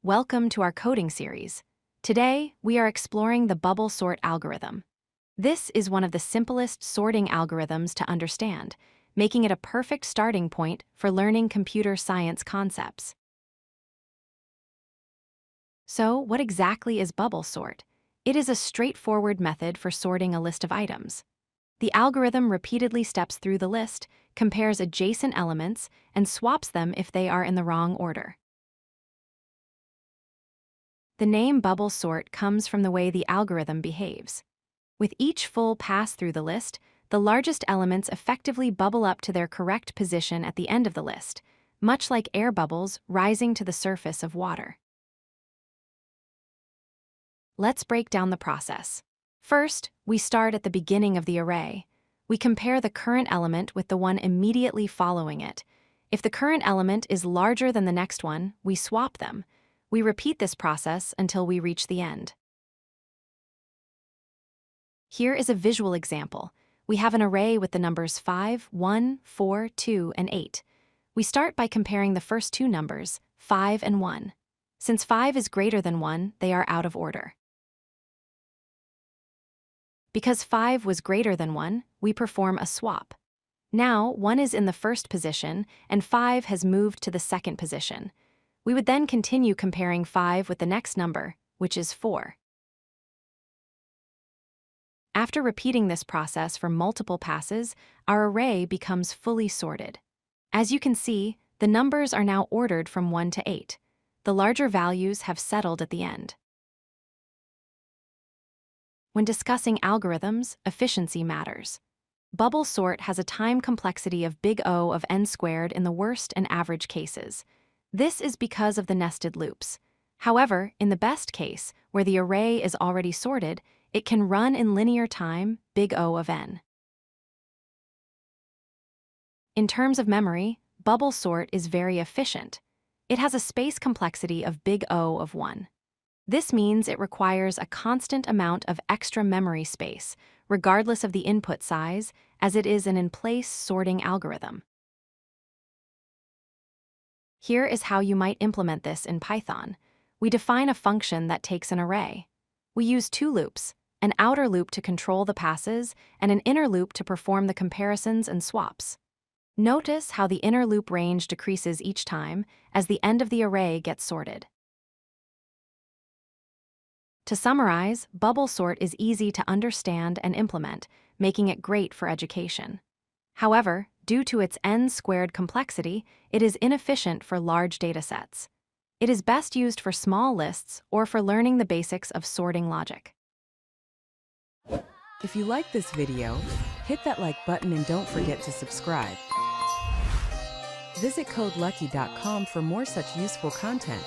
Welcome to our coding series. Today, we are exploring the bubble sort algorithm. This is one of the simplest sorting algorithms to understand, making it a perfect starting point for learning computer science concepts. So, what exactly is bubble sort? It is a straightforward method for sorting a list of items. The algorithm repeatedly steps through the list, compares adjacent elements, and swaps them if they are in the wrong order. The name bubble sort comes from the way the algorithm behaves. With each full pass through the list, the largest elements effectively bubble up to their correct position at the end of the list, much like air bubbles rising to the surface of water. Let's break down the process. First, we start at the beginning of the array. We compare the current element with the one immediately following it. If the current element is larger than the next one, we swap them. We repeat this process until we reach the end. Here is a visual example. We have an array with the numbers 5, 1, 4, 2, and 8. We start by comparing the first two numbers, 5 and 1. Since 5 is greater than 1, they are out of order. Because 5 was greater than 1, we perform a swap. Now, 1 is in the first position, and 5 has moved to the second position. We would then continue comparing 5 with the next number, which is 4. After repeating this process for multiple passes, our array becomes fully sorted. As you can see, the numbers are now ordered from 1 to 8. The larger values have settled at the end. When discussing algorithms, efficiency matters. Bubble sort has a time complexity of big O of n squared in the worst and average cases. This is because of the nested loops. However, in the best case, where the array is already sorted, it can run in linear time, big O of n. In terms of memory, bubble sort is very efficient. It has a space complexity of big O of 1. This means it requires a constant amount of extra memory space, regardless of the input size, as it is an in-place sorting algorithm. Here is how you might implement this in Python. We define a function that takes an array. We use two loops, an outer loop to control the passes and an inner loop to perform the comparisons and swaps. Notice how the inner loop range decreases each time as the end of the array gets sorted. To summarize, bubble sort is easy to understand and implement, making it great for education. However, due to its n-squared complexity, it is inefficient for large datasets. It is best used for small lists or for learning the basics of sorting logic. If you like this video, hit that like button and don't forget to subscribe. Visit codelucky.com for more such useful content.